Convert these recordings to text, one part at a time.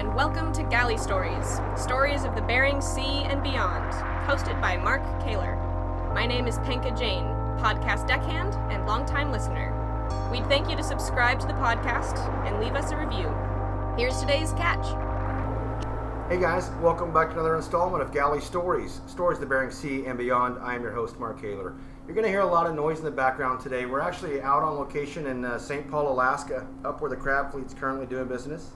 and welcome to Galley Stories, stories of the Bering Sea and beyond, hosted by Mark Kaler. My name is Penka Jane, podcast deckhand and longtime listener. We'd thank you to subscribe to the podcast and leave us a review. Here's today's catch. Hey guys, welcome back to another installment of Galley Stories, stories of the Bering Sea and beyond. I am your host, Mark Kaler. You're going to hear a lot of noise in the background today. We're actually out on location in St. Paul, Alaska, up where the crab fleet's currently doing business.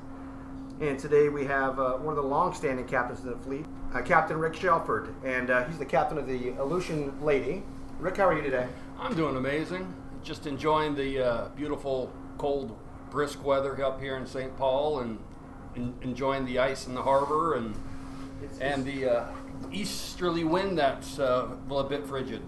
And today we have one of the long-standing captains of the fleet, Captain Rick Shelford, and he's the captain of the Aleutian Lady. Rick, how are you today? I'm doing amazing. Just enjoying the beautiful, cold, brisk weather up here in St. Paul, and enjoying the ice in the harbor, and the easterly wind that's a bit frigid.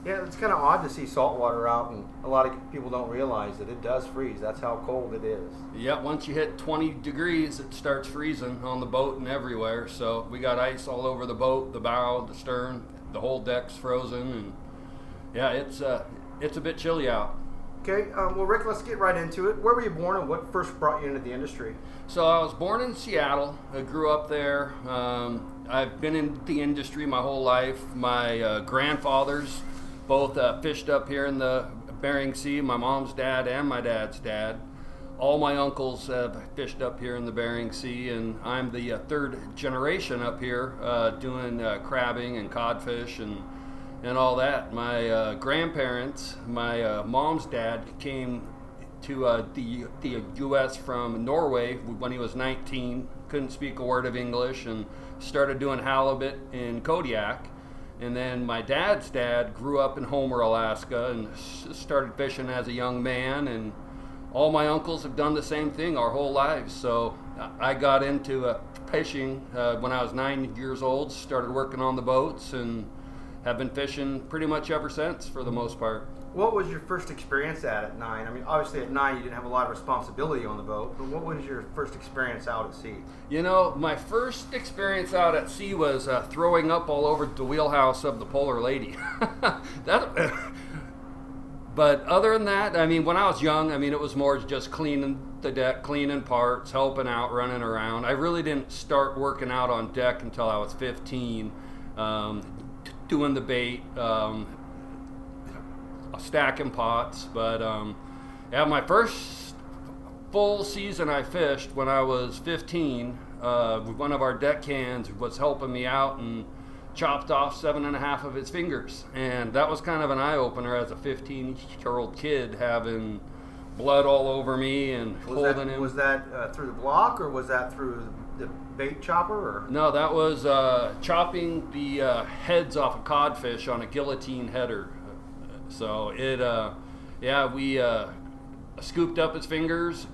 Yeah, it's kind of odd to see salt water out, and a lot of people don't realize that it does freeze. That's how cold it is. Yeah, once you hit 20 degrees, it starts freezing on the boat and everywhere. So we got ice all over the boat, the bow, the stern, the whole deck's frozen, and yeah, it's a bit chilly out. Okay, well, Rick, let's get right into it. Where were you born, and what first brought you into the industry? So I was born in Seattle. I grew up there. I've been in the industry my whole life. My grandfathers both fished up here in the Bering Sea, my mom's dad and my dad's dad. All my uncles have fished up here in the Bering Sea, and I'm the third generation up here doing crabbing and codfish and all that. My grandparents, my mom's dad, came to the U.S. from Norway when he was 19, couldn't speak a word of English, and started doing halibut in Kodiak. And then my dad's dad grew up in Homer, Alaska, and started fishing as a young man. And all my uncles have done the same thing our whole lives. So I got into fishing when I was 9 years old, started working on the boats, and have been fishing pretty much ever since, for the most part. What was your first experience at 9? I mean, obviously at 9 you didn't have a lot of responsibility on the boat, but what was your first experience out at sea? You know, my first experience out at sea was throwing up all over the wheelhouse of the Polar Lady. But other than that, I mean, when I was young, I mean, it was more just cleaning the deck, cleaning parts, helping out, running around. I really didn't start working out on deck until I was 15, doing the bait, stacking pots. But yeah, my first full season I fished when I was 15, one of our deckhands was helping me out and chopped off 7.5 of his fingers, and that was kind of an eye-opener as a 15-year-old kid, having blood all over me and holding him. Was that through the block, or was that through the bait chopper? Or? No, that was chopping the heads off a codfish on a guillotine header. So we scooped up his fingers,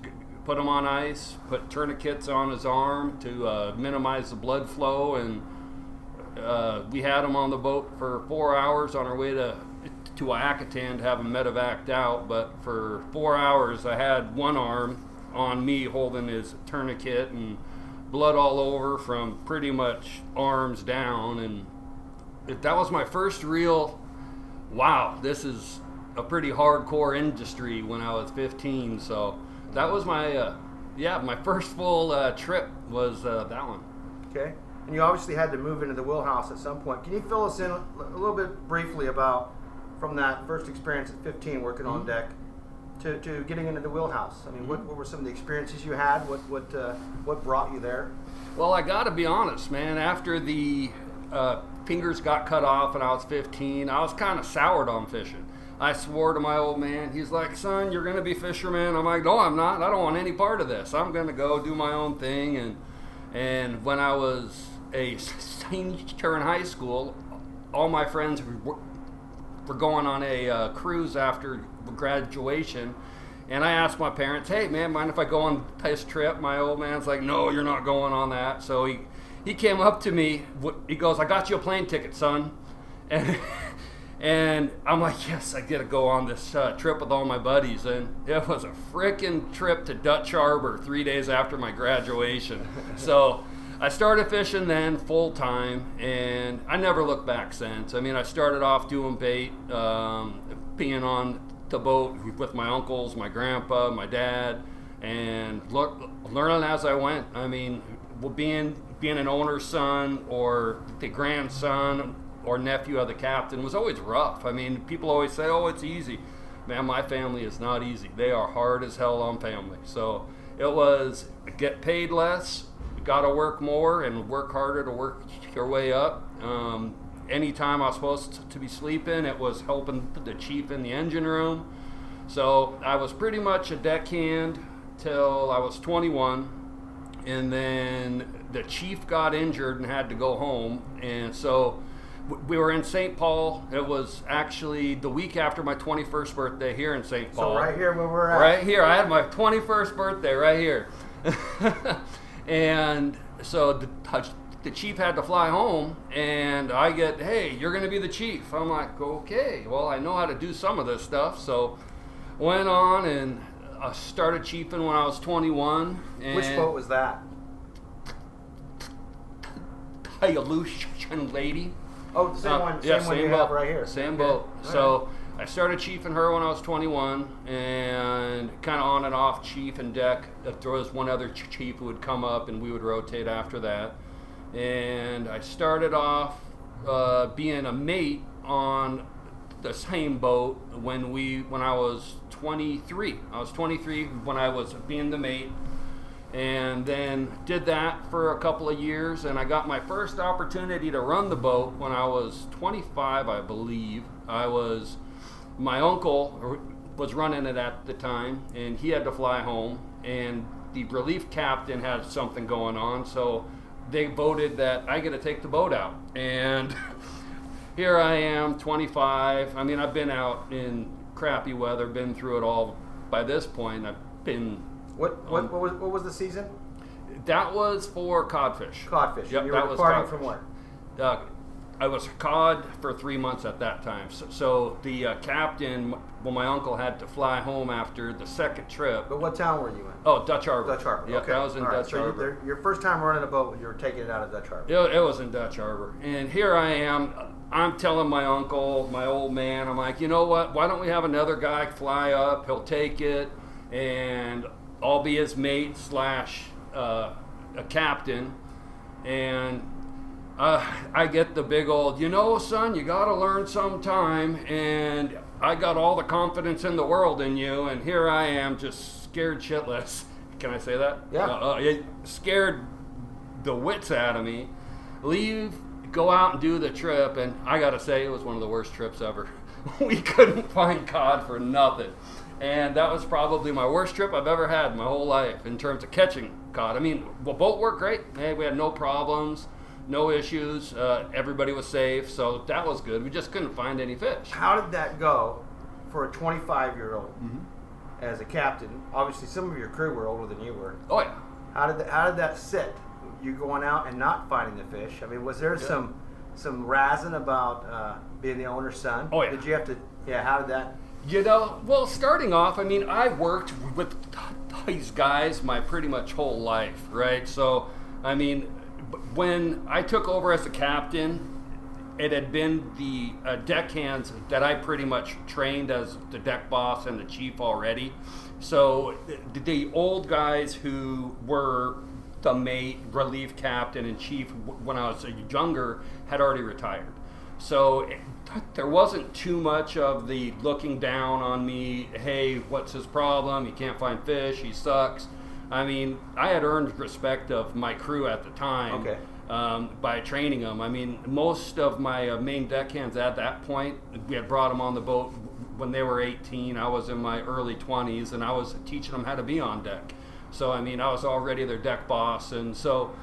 put them on ice, put tourniquets on his arm to minimize the blood flow, and we had him on the boat for 4 hours on our way to Akatan to have him medevaced out. But for 4 hours, I had one arm on me holding his tourniquet, and blood all over from pretty much arms down. And that was my first real, wow, this is a pretty hardcore industry when I was 15. So that was my first full trip was that one. Okay. And you obviously had to move into the wheelhouse at some point. Can you fill us in a little bit briefly about, from that first experience at 15 working on deck to getting into the wheelhouse? I mean, what were some of the experiences you had? What brought you there? Well, I got to be honest, man. After the fingers got cut off and I was 15, I was kind of soured on fishing. I swore to my old man. He's like, son, you're going to be fisherman. I'm like, no, I'm not. I don't want any part of this. I'm going to go do my own thing. And when I was a senior in high school, all my friends were going on a cruise after graduation. And I asked my parents, hey, man, mind if I go on this trip? My old man's like, no, you're not going on that. So he came up to me. He goes, I got you a plane ticket, son. And I'm like, yes, I get to go on this trip with all my buddies. And it was a freaking trip to Dutch Harbor 3 days after my graduation. So I started fishing then full time, and I never looked back since. I mean, I started off doing bait, being on the boat with my uncles, my grandpa, my dad, and learning as I went. I mean, being an owner's son or the grandson or nephew of the captain was always rough. I mean, people always say, oh, it's easy. Man, my family is not easy. They are hard as hell on family. So it was get paid less, got to work more and work harder to work your way up. Anytime I was supposed to be sleeping, it was helping the chief in the engine room. So I was pretty much a deckhand till I was 21. And then the chief got injured and had to go home. And so we were in St. Paul. It was actually the week after my 21st birthday here in St. Paul. So right here where we're at. Right here. I had my 21st birthday right here. And so the chief had to fly home, and I get, hey, you're going to be the chief. I'm like, okay, well, I know how to do some of this stuff. So went on and started chiefing when I was 21. And Which boat was that? Aleutian Lady. Oh, the same one. Same one you boat, have right here. Same Okay. boat. All So I started chiefing her when I was 21, and kind of on and off chief and deck. There was one other chief who would come up, and we would rotate after that. And I started off being a mate on the same boat when I was 23. I was 23 when I was being the mate. And then did that for a couple of years, and I got my first opportunity to run the boat when I was 25, I believe. My uncle was running it at the time, and he had to fly home, and the relief captain had something going on, so they voted that I get to take the boat out. And here I am, 25. I mean, I've been out in crappy weather, been through it all. By this point, I've been... What was the season? That was for codfish. Codfish. Yep, And you that were was departing codfish. from what? I was cod for 3 months at that time. So the captain, my uncle had to fly home after the second trip. But what town were you in? Oh, Dutch Harbor. Dutch Harbor. Yeah, Okay. that was in All right. Dutch Harbor. Your first time running a boat, you were taking it out of Dutch Harbor. It was in Dutch Harbor. And here I am. I'm telling my uncle, my old man, I'm like, you know what? Why don't we have another guy fly up? He'll take it, and I'll be his mate / a captain. And I get the big old, son, you got to learn sometime. And I got all the confidence in the world in you. And here I am just scared shitless. Can I say that? Yeah. It scared the wits out of me. Go out and do the trip. And I got to say, it was one of the worst trips ever. We couldn't find cod for nothing. And that was probably my worst trip I've ever had in my whole life in terms of catching cod. I mean, the boat worked great. Hey, we had no problems, no issues. Everybody was safe, so that was good. We just couldn't find any fish. How did that go for a 25-year-old as a captain? Obviously, some of your crew were older than you were. Oh, yeah. How did that sit? You going out and not finding the fish? I mean, was there some razzing about being the owner's son? Oh, yeah. Did you have to? Yeah. How did that? Well, starting off, I mean, I worked with these guys my pretty much whole life, right? So, I mean, when I took over as a captain, it had been the deckhands that I pretty much trained as the deck boss and the chief already. So the old guys who were the mate, relief captain, and chief when I was younger had already retired. So there wasn't too much of the looking down on me, hey, what's his problem? He can't find fish, he sucks. I mean, I had earned respect of my crew at the time. Okay. By training them. I mean, most of my main deckhands at that point, we had brought them on the boat when they were 18. I was in my early 20s, and I was teaching them how to be on deck. So, I mean, I was already their deck boss, and so...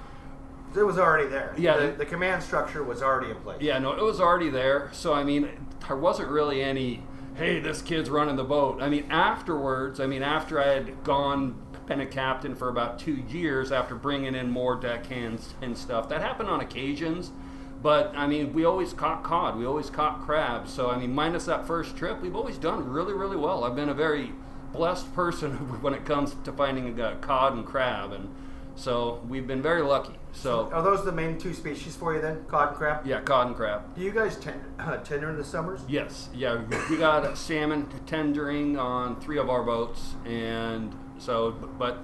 It was already there. Yeah. The command structure was already in place. Yeah, no, it was already there. So, I mean, there wasn't really any, hey, this kid's running the boat. I mean, afterwards, after I had been a captain for about 2 years after bringing in more deckhands and stuff, that happened on occasions. But, I mean, we always caught cod. We always caught crabs. So, I mean, minus that first trip, we've always done really, really well. I've been a very blessed person when it comes to finding cod and crab. And so we've been very lucky. So are those the main two species for you then, cod and crab? Yeah, cod and crab. Do you guys tender in the summers? Yes. Yeah, we got salmon tendering on 3 of our boats. And So, but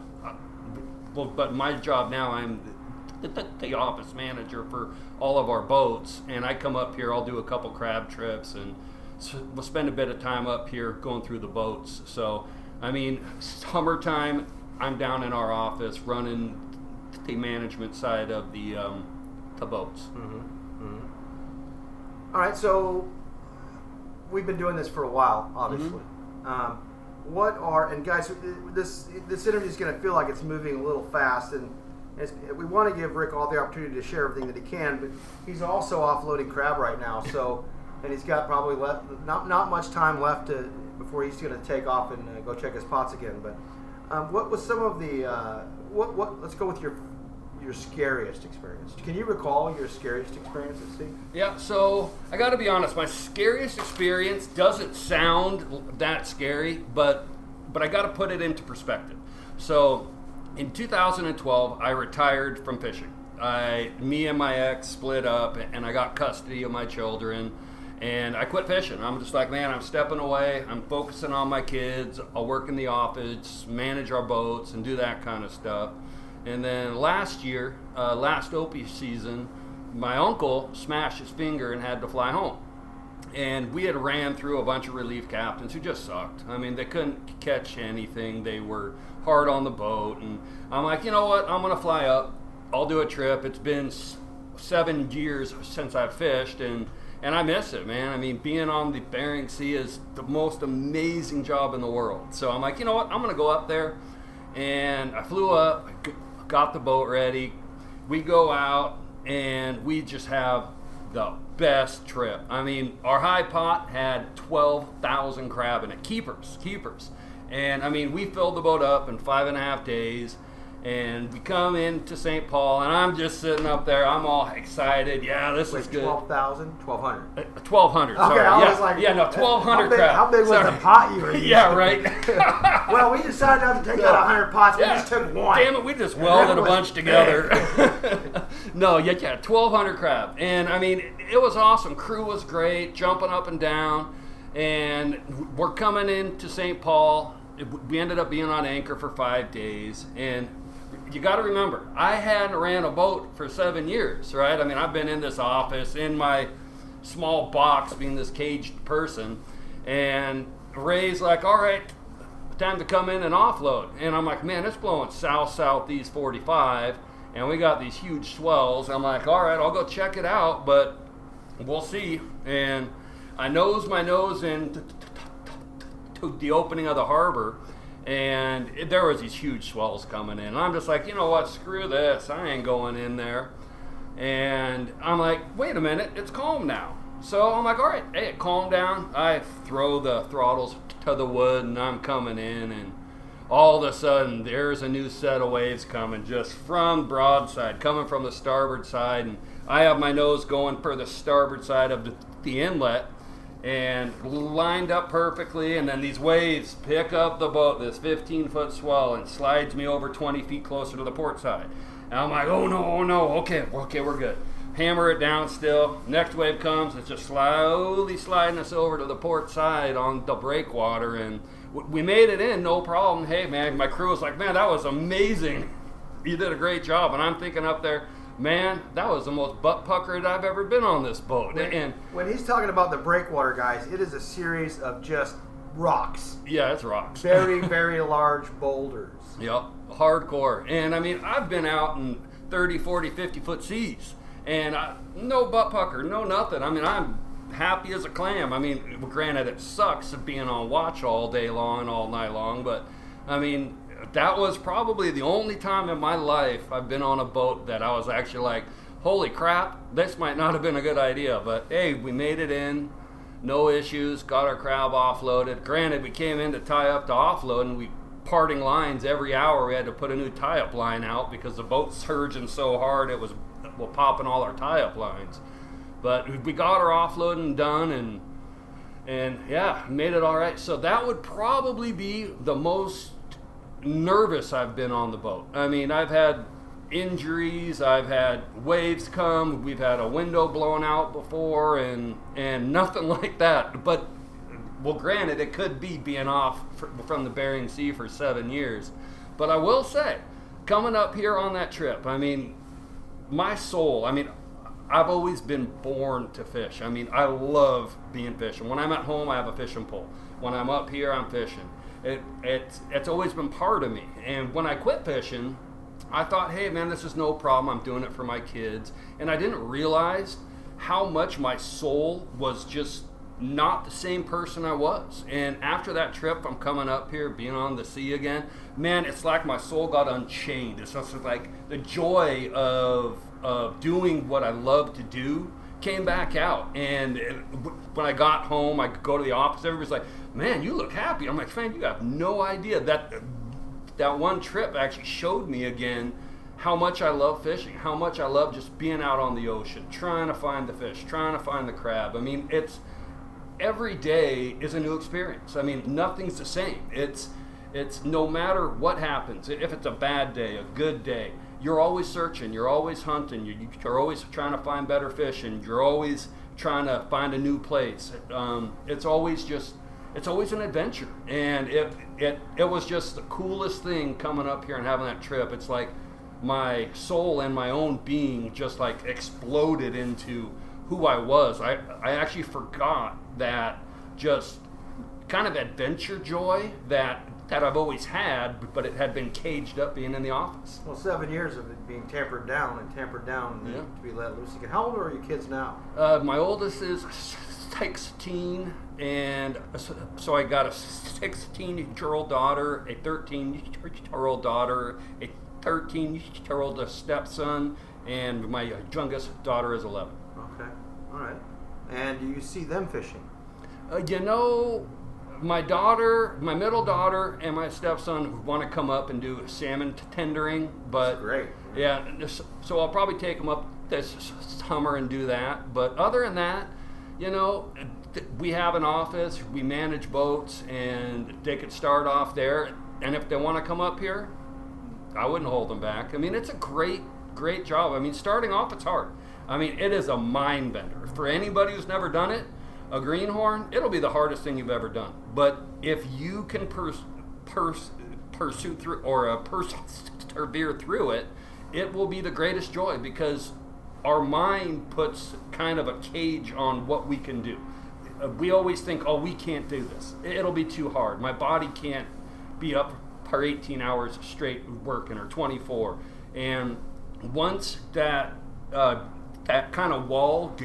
my job now, I'm the office manager for all of our boats, and I come up here. I'll do a couple crab trips, and we'll spend a bit of time up here going through the boats. So, I mean, summertime, I'm down in our office running the management side of the boats. Mm-hmm. Mm-hmm. All right, so we've been doing this for a while, obviously. Mm-hmm. And guys, this interview is going to feel like it's moving a little fast, and we want to give Rick all the opportunity to share everything that he can, but he's also offloading crab right now, so and he's got probably not much time left before he's going to take off and go check his pots again. But what was some of the let's go with your scariest experience. Can you recall your scariest experience at sea? Yeah, so I got to be honest, my scariest experience doesn't sound that scary, but I got to put it into perspective. So in 2012, I retired from fishing. Me and my ex split up, and I got custody of my children, and I quit fishing. I'm just like, man, I'm stepping away. I'm focusing on my kids. I'll work in the office, manage our boats, and do that kind of stuff. And then last year, last Opie season, my uncle smashed his finger and had to fly home. And we had ran through a bunch of relief captains who just sucked. I mean, they couldn't catch anything. They were hard on the boat. And I'm like, you know what? I'm going to fly up. I'll do a trip. It's been 7 years since I've fished, and I miss it, man. I mean, being on the Bering Sea is the most amazing job in the world. So I'm like, you know what? I'm going to go up there. And I flew up, got the boat ready. We go out, and we just have the best trip. I mean, our high pot had 12,000 crab in it, keepers. And I mean, we filled the boat up in 5.5 days, and we come into St. Paul, and I'm just sitting up there. I'm all excited. Yeah, this is good. 12,000? 1,200? 1,200, sorry. Okay, I was like, 1,200 crab. How big was the pot you were using? Yeah, right. Well, we decided not to take out 100 pots. We just took one. Damn it, we just welded a bunch together. No, 1,200 crab. And, I mean, it was awesome. Crew was great, jumping up and down. And we're coming into St. Paul. We ended up being on anchor for 5 days. And you got to remember, I hadn't ran a boat for 7 years, right? I mean, I've been in this office, in my small box, being this caged person. And Ray's like, all right, time to come in and offload. And I'm like, man, it's blowing southeast 45, and we got these huge swells. I'm like, all right, I'll go check it out, but we'll see. And I nosed my nose into the opening of the harbor, and there was these huge swells coming in. And I'm just like, you know what, screw this, I ain't going in there. And I'm like, wait a minute, it's calm now. So I'm like, all right, hey, calm down. I throw the throttles to the wood, and I'm coming in, and all of a sudden there's a new set of waves coming just from broadside, coming from the starboard side, and I have my nose going for the starboard side of the inlet, and lined up perfectly, and then these waves pick up the boat, this 15-foot swell, and slides me over 20 feet closer to the port side. And I'm like, oh no, okay, we're good. Hammer it down still. Next wave comes, it's just slowly sliding us over to the port side on the breakwater, and we made it in, no problem. Hey man, my crew was like, man, that was amazing. You did a great job. And I'm thinking up there, man, that was the most butt puckered I've ever been on this boat. When he's talking about the breakwater, guys, it is a series of just rocks. Yeah, it's rocks. Very, very large boulders. Yep, hardcore. And I mean, I've been out in 30, 40, 50-foot seas, and no butt pucker, no nothing. I mean, I'm happy as a clam. I mean, granted, it sucks being on watch all day long, all night long, but I mean, that was probably the only time in my life I've been on a boat that I was actually like, holy crap, this might not have been a good idea. But hey, we made it in, no issues, got our crab offloaded. Granted, we came in to tie up to offload, and we parting lines every hour. We had to put a new tie-up line out because the boat's surging so hard it was popping all our tie-up lines. But we got our offloading done, and yeah, made it all right. So that would probably be the most nervous I've been on the boat. I mean, I've had injuries, I've had waves come, we've had a window blown out before, and nothing like that. But well, granted, it could be being off from the Bering Sea for 7 years. But I will say, coming up here on that trip, I mean, my soul, I mean, I've always been born to fish. I mean, I love being fishing. When I'm at home, I have a fishing pole. When I'm up here, I'm fishing. It's always been part of me. And when I quit fishing, I thought, hey, man, this is no problem. I'm doing it for my kids. And I didn't realize how much my soul was just not the same person I was. And after that trip, I'm coming up here, being on the sea again. Man, it's like my soul got unchained. It's just like the joy of doing what I love to do came back out. And when I got home, I could go to the office. Everybody's like, man, you look happy. I'm like, man, you have no idea. That one trip actually showed me again how much I love fishing, how much I love just being out on the ocean, trying to find the fish, trying to find the crab. I mean, it's every day is a new experience. I mean, nothing's the same. It's no matter what happens, if it's a bad day, a good day, you're always searching, you're always hunting, you're always trying to find better fish, and you're always trying to find a new place. It's always an adventure, and it was just the coolest thing coming up here and having that trip. It's like my soul and my own being just like exploded into who I was. I actually forgot that just kind of adventure joy that I've always had, but it had been caged up being in the office. Well, 7 years of it being tampered down Yeah. to be let loose again. How old are your kids now? My oldest is 16, and so I got a 16-year-old daughter, a 13-year-old daughter, a 13-year-old stepson, and my youngest daughter is 11. Okay, all right. And do you see them fishing? My daughter, my middle daughter, and my stepson want to come up and do salmon tendering, but That's great. yeah, so I'll probably take them up this summer and do that. But other than that, we have an office, we manage boats, and they could start off there. And if they want to come up here, I wouldn't hold them back. I mean, it's a great job. I mean, starting off, it's hard. I mean, it is a mind bender. For anybody who's never done it, a greenhorn, it'll be the hardest thing you've ever done. But if you can pursue through or persevere through it, it will be the greatest joy, because our mind puts kind of a cage on what we can do. We always think, oh, we can't do this. It'll be too hard. My body can't be up for 18 hours straight working, or 24. And once that kind of wall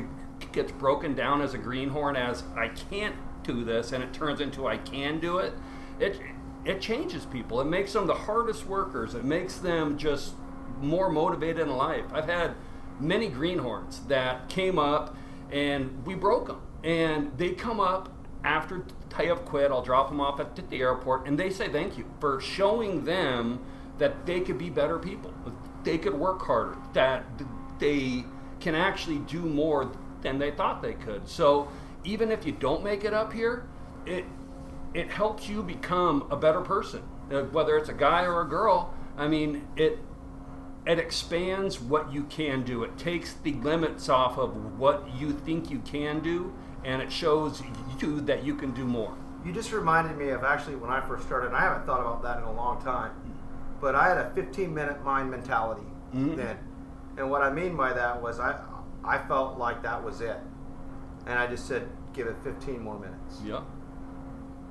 gets broken down as a greenhorn, as I can't do this, and it turns into I can do it, it changes people. It makes them the hardest workers. It makes them just more motivated in life. I've had many greenhorns that came up and we broke them, and they come up after they have quit. I'll drop them off at the airport, and they say thank you for showing them that they could be better people, they could work harder, that they can actually do more than they thought they could. So even if you don't make it up here, it helps you become a better person, whether it's a guy or a girl. I mean, it expands what you can do. It takes the limits off of what you think you can do, and it shows you that you can do more. You just reminded me of actually when I first started, and I haven't thought about that in a long time, but I had a 15-minute mind mentality then. And what I mean by that was I felt like that was it. And I just said, give it 15 more minutes. Yeah.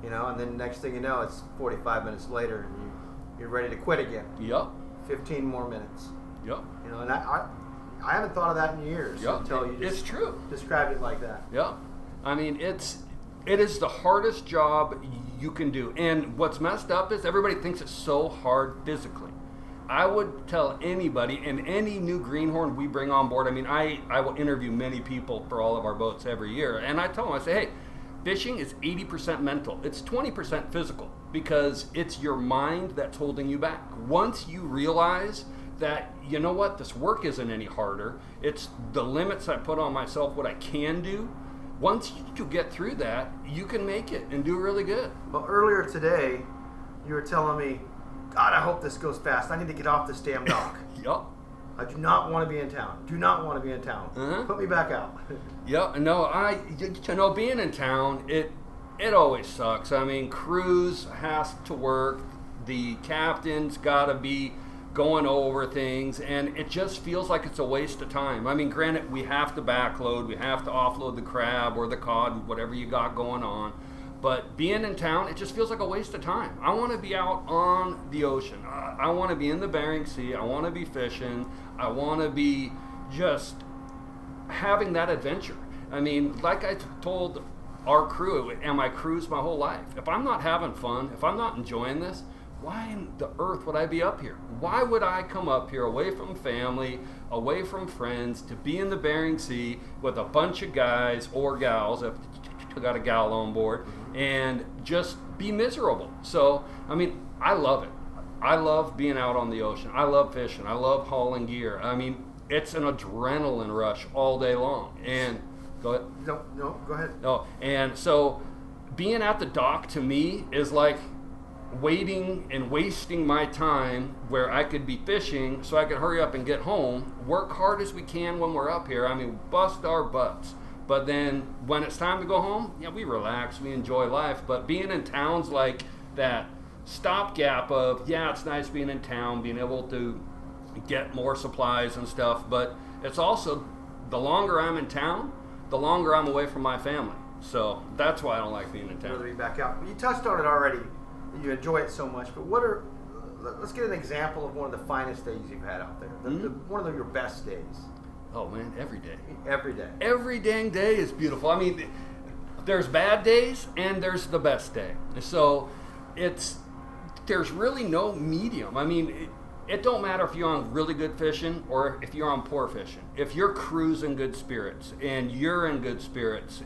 And then next thing you know, it's 45 minutes later and you're ready to quit again. Yep. 15 more minutes. Yep. And I haven't thought of that in years until you just it's true. described it like that. Yeah. I mean, it is the hardest job you can do. And what's messed up is everybody thinks it's so hard physically. I would tell anybody, and any new greenhorn we bring on board, I mean, I will interview many people for all of our boats every year, and I tell them, I say, hey, fishing is 80% mental. It's 20% physical, because it's your mind that's holding you back. Once you realize that, you know what, this work isn't any harder, it's the limits I put on myself, what I can do, once you get through that, you can make it and do really good. Well, earlier today, you were telling me, God, I hope this goes fast. I need to get off this damn dock. Yup. I do not want to be in town. Do not want to be in town. Uh-huh. Put me back out. Yeah, no, being in town, it always sucks. I mean, crews has to work. The captain's got to be going over things, and it just feels like it's a waste of time. I mean, granted, we have to backload, we have to offload the crab or the cod, whatever you got going on. But being in town, it just feels like a waste of time. I want to be out on the ocean. I want to be in the Bering Sea. I want to be fishing. I want to be just having that adventure. I mean, like I told our crew and my crews my whole life, if I'm not having fun, if I'm not enjoying this, why in the earth would I be up here? Why would I come up here away from family, away from friends, to be in the Bering Sea with a bunch of guys or gals, if you got a gal on board, and just be miserable? So, I mean, I love it. I love being out on the ocean. I love fishing. I love hauling gear. I mean, it's an adrenaline rush all day long. And go ahead. No, go ahead. No, and so being at the dock to me is like waiting and wasting my time where I could be fishing so I could hurry up and get home, work hard as we can when we're up here. I mean, bust our butts. But then when it's time to go home, yeah, we relax, we enjoy life. But being in towns like that stopgap of, yeah, it's nice being in town, being able to get more supplies and stuff, but it's also, the longer I'm in town, the longer I'm away from my family. So that's why I don't like being in town. Rather be back out. You touched on it already. You enjoy it so much, but let's get an example of one of the finest days you've had out there. One of your best days. Oh man, every day. Every day. Every dang day is beautiful. I mean, there's bad days and there's the best day. So there's really no medium. I mean, it don't matter if you're on really good fishing or if you're on poor fishing. If your crew's in good spirits and you're in good spirits,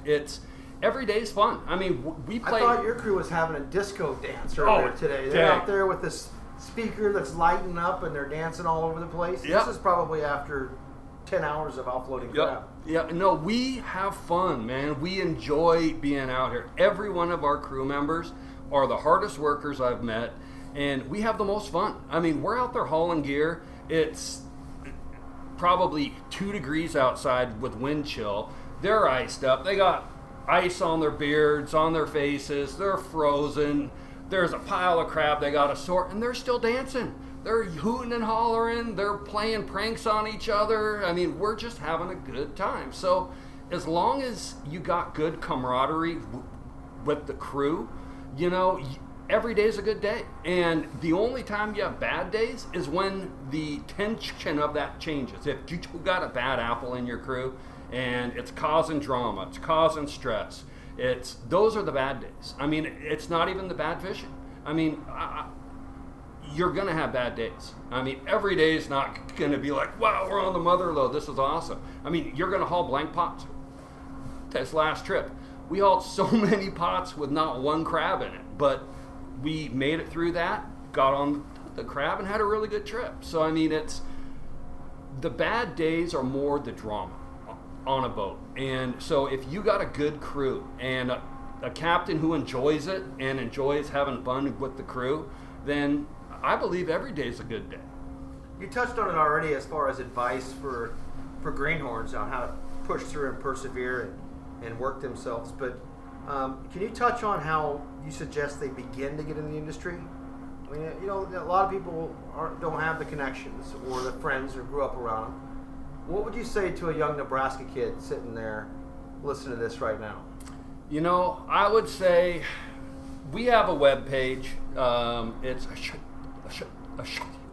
every day's fun. I mean, we play. I thought your crew was having a disco dance earlier today. They're out there with this speaker that's lighting up and they're dancing all over the place. Yep. This is probably after 10 hours of offloading crab. Yeah, no, we have fun, man. We enjoy being out here. Every one of our crew members are the hardest workers I've met, and we have the most fun. I mean, we're out there hauling gear. It's probably 2 degrees outside with wind chill. They're iced up. They got ice on their beards, on their faces. They're frozen. There's a pile of crab they got to sort, and they're still dancing. They're hooting and hollering. They're playing pranks on each other. I mean, we're just having a good time. So as long as you got good camaraderie with the crew, you know, every day is a good day. And the only time you have bad days is when the tension of that changes. If you got a bad apple in your crew and it's causing drama, it's causing stress, those are the bad days. I mean, it's not even the bad fishing. I mean, you're going to have bad days. I mean, every day is not going to be like, wow, we're on the mother lode, this is awesome. I mean, you're going to haul blank pots. This last trip, we hauled so many pots with not one crab in it, but we made it through that, got on the crab, and had a really good trip. So, I mean, the bad days are more the drama on a boat. And so if you got a good crew and a captain who enjoys it and enjoys having fun with the crew, then I believe every day is a good day. You touched on it already as far as advice for greenhorns on how to push through and persevere and work themselves, but can you touch on how you suggest they begin to get in the industry? I mean, you know, a lot of people don't have the connections or the friends who grew up around them. What would you say to a young Nebraska kid sitting there listening to this right now? You know, I would say we have a web page. It's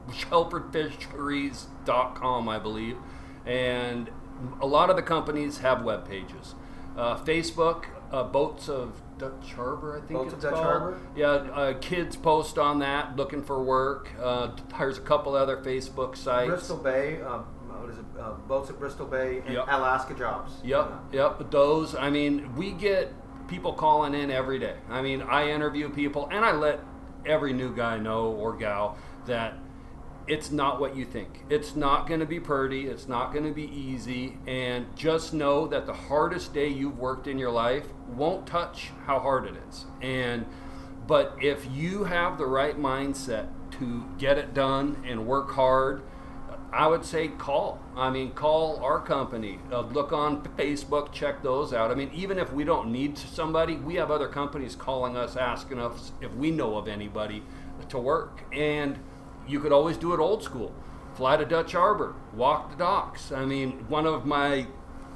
shelfordfisheries.com, I believe, and a lot of the companies have web pages. Facebook, Boats of Dutch Harbor, I think Boats it's of Dutch called. Harbor? Yeah, kids post on that looking for work. There's a couple other Facebook sites. Bristol Bay, what is it? Boats at Bristol Bay and Yep. Alaska Jobs. Yep. Those, I mean, we get people calling in every day. I mean, I interview people and I let every new guy know or gal that it's not what you think. It's not going to be pretty. It's not going to be easy. And just know that the hardest day you've worked in your life won't touch how hard it is. But if you have the right mindset to get it done and work hard, I would say call. I mean, call our company. Look on Facebook, check those out. I mean, even if we don't need somebody, we have other companies calling us, asking us if we know of anybody to work. And you could always do it old school. Fly to Dutch Harbor, walk the docks. I mean, one of my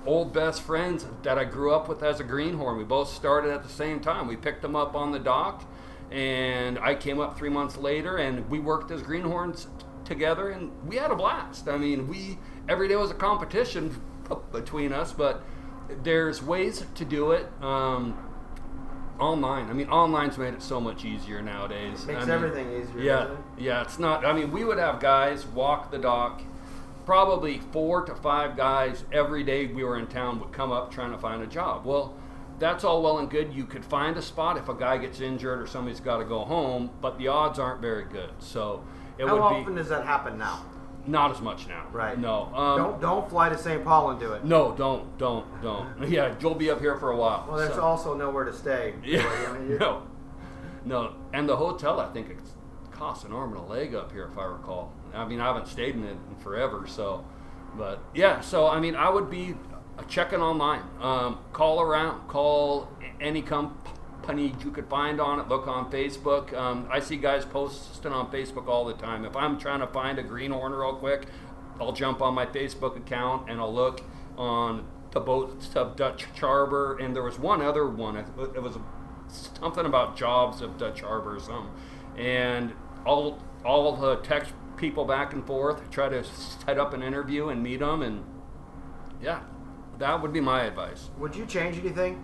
old best friends that I grew up with as a greenhorn, we both started at the same time. We picked him up on the dock, and I came up 3 months later, and we worked as greenhorns together, and we had a blast. I mean, every day was a competition between us, but there's ways to do it. Online. I mean, online's made it so much easier nowadays. Makes everything easier. Yeah, doesn't it? yeah. It's not. I mean, we would have guys walk the dock. Probably 4 to 5 guys every day we were in town would come up trying to find a job. Well, that's all well and good. You could find a spot if a guy gets injured or somebody's got to go home, but the odds aren't very good. So How often does that happen now? Not as much now. Right. No. Don't fly to St. Paul and do it. No, don't. Yeah, you'll be up here for a while. Well, there's also nowhere to stay. Yeah. I mean, No. And the hotel, I think it costs an arm and a leg up here, if I recall. I mean, I haven't stayed in it in forever, so. But yeah, so I mean, I would be checking online. Call around. Call any company you could find on it. Look on Facebook. I see guys posting on Facebook all the time. If I'm trying to find a greenhorn real quick, I'll jump on my Facebook account and I'll look on the boats of Dutch Harbor. And there was one other one. It was something about jobs of Dutch Harbor or something. And I'll text people back and forth, try to set up an interview and meet them. And yeah, that would be my advice. Would you change anything?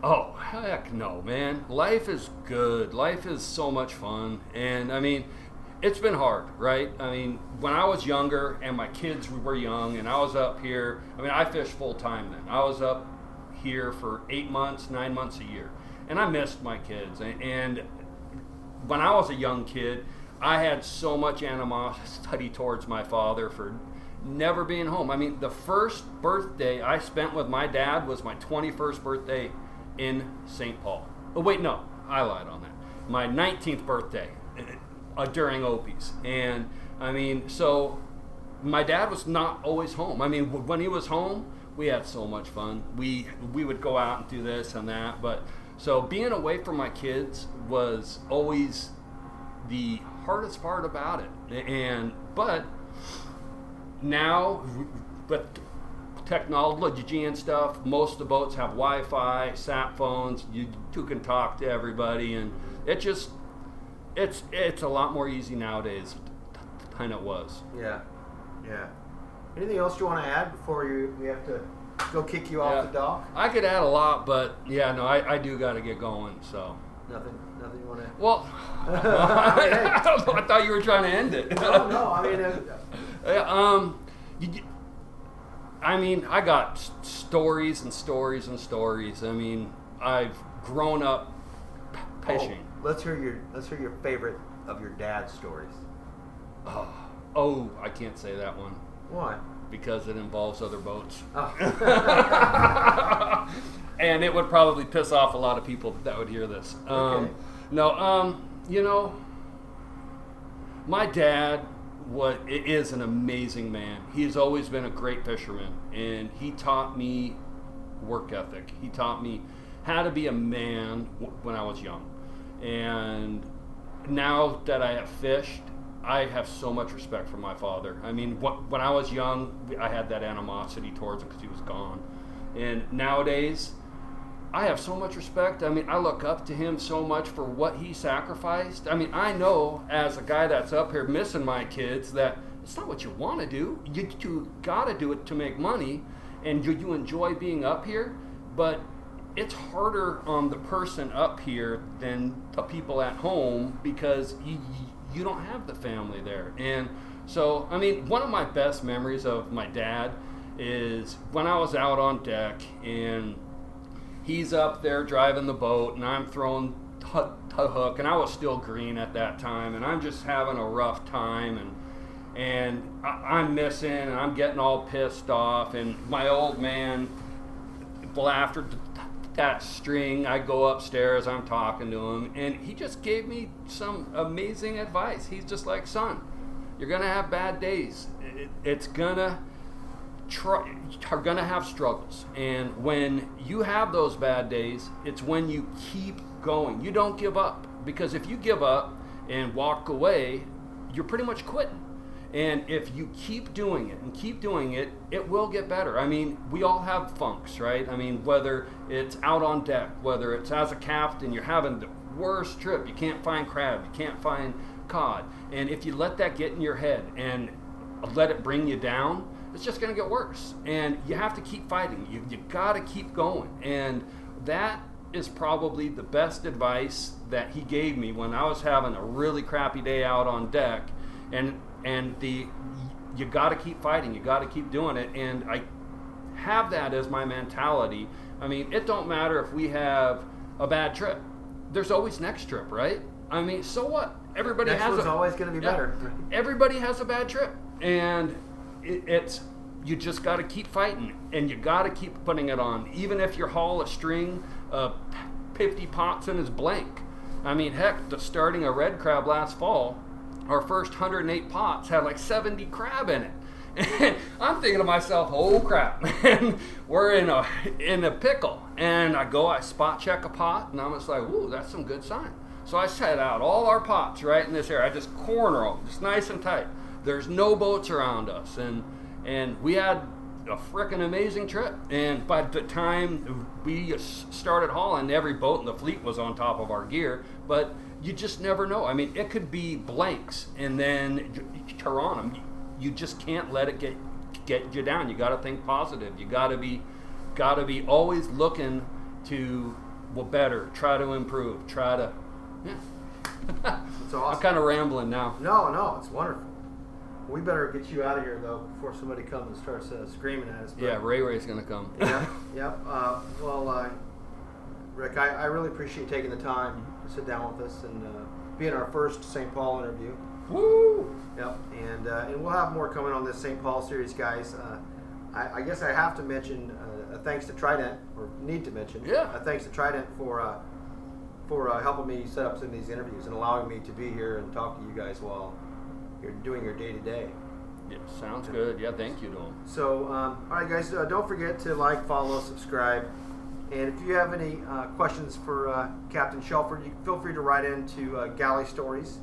Oh, heck no, man. Life is good. Life is so much fun. And, I mean, it's been hard, right? I mean, when I was younger and my kids were young and I was up here, I mean, I fished full time then. I was up here for 8 months, 9 months a year. And I missed my kids. And when I was a young kid, I had so much animosity towards my father for never being home. I mean, the first birthday I spent with my dad was my 21st birthday in St. Paul. Oh, wait, no, I lied on that. My 19th birthday during Opie's. And, I mean, so my dad was not always home. I mean, when he was home, we had so much fun. We would go out and do this and that. But so being away from my kids was always the hardest part about it. But now, but technology and stuff, most of the boats have Wi-Fi, sat phones. You can talk to everybody, and it's a lot more easy nowadays than it was. Yeah. Anything else you want to add before we have to go kick you off the dock? I could add a lot, but yeah, no, I do got to get going. So nothing you want to add? Well, I thought you were trying to end it. No. I mean, I got stories and stories and stories. I mean, I've grown up fishing. Let's hear your favorite of your dad's stories. Oh, I can't say that one. Why? Because it involves other boats. Oh. And it would probably piss off a lot of people that would hear this. Okay. My dad is an amazing man. He's always been a great fisherman, and he taught me work ethic. He taught me how to be a man when I was young. And now that I have fished, I have so much respect for my father. I mean, when I was young, I had that animosity towards him because he was gone. And nowadays, I have so much respect. I mean, I look up to him so much for what he sacrificed. I mean, I know as a guy that's up here missing my kids that it's not what you want to do. You got to do it to make money, and you enjoy being up here, but it's harder on the person up here than the people at home because you don't have the family there. And so, I mean, one of my best memories of my dad is when I was out on deck and he's up there driving the boat and I'm throwing the hook, and I was still green at that time, and I'm just having a rough time, and I'm missing, and I'm getting all pissed off, and my old man, well, after that string, I go upstairs, I'm talking to him, and he just gave me some amazing advice. He's just like, son, you're gonna have bad days. Are gonna have struggles, and when you have those bad days, it's when you keep going. You don't give up, because if you give up and walk away, you're pretty much quitting. And if you keep doing it and keep doing it, it will get better. I mean, we all have funks, right? I mean, whether it's out on deck, whether it's as a captain, you're having the worst trip, you can't find crab, you can't find cod. And if you let that get in your head and let it bring you down, it's just going to get worse. And you have to keep fighting. You got to keep going. And that is probably the best advice that he gave me when I was having a really crappy day out on deck. And you got to keep fighting. You got to keep doing it. And I have that as my mentality. I mean, it don't matter if we have a bad trip. There's always next trip, right? I mean, so what? Everybody next has one's always going to be better. Everybody has a bad trip, and it's you just got to keep fighting, and you got to keep putting it on, even if your haul a string of 50 pots in is blank. I mean, heck, starting a red crab last fall, our first 108 pots had like 70 crab in it. And I'm thinking to myself, oh crap, man, we're in a pickle. And I spot check a pot, and I'm just like, ooh, that's some good sign. So I set out all our pots right in this area. I just corner them, just nice and tight. There's no boats around us, and we had a frickin' amazing trip. And by the time we started hauling, every boat in the fleet was on top of our gear. But you just never know. I mean, it could be blanks, and then you're on them. You just can't let it get you down. You got to think positive. You got to be always looking to better. Try to improve. Yeah. That's awesome. I'm kind of rambling now. No, it's wonderful. We better get you out of here though before somebody comes and starts screaming at us. But, yeah, Ray's gonna come. Yeah. Rick, I really appreciate taking the time to sit down with us and being our first St. Paul interview. Woo! Yep, and we'll have more coming on this St. Paul series, guys. I guess I have to mention a thanks to Trident, or need to mention. Yeah. A thanks to Trident for helping me set up some of these interviews and allowing me to be here and talk to you guys while you're doing your day-to-day. Yeah, sounds good. Yeah, thank you to him. So, all right, guys, don't forget to like, follow, subscribe. And if you have any questions for Captain Shelford, you can feel free to write into galleystories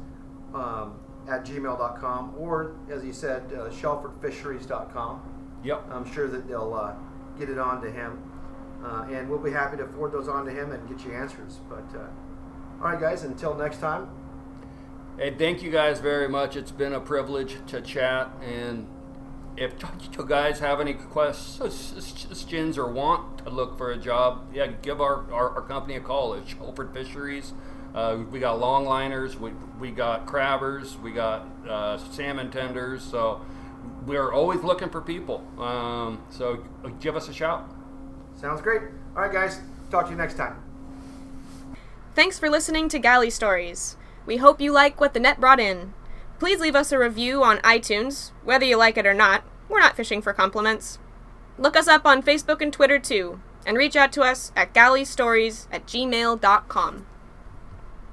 at gmail.com, or, as he said, shelfordfisheries.com. Yep. I'm sure that they'll get it on to him. And we'll be happy to forward those on to him and get you answers. But, all right, guys, until next time. Hey, thank you guys very much. It's been a privilege to chat. And if you guys have any questions or want to look for a job, yeah, give our company a call. It's Shelford Fisheries. We got longliners, we got crabbers, we got salmon tenders. So we're always looking for people. So give us a shout. Sounds great. All right, guys. Talk to you next time. Thanks for listening to Galley Stories. We hope you like what the net brought in. Please leave us a review on iTunes. Whether you like it or not, we're not fishing for compliments. Look us up on Facebook and Twitter too, and reach out to us at galleystories@gmail.com.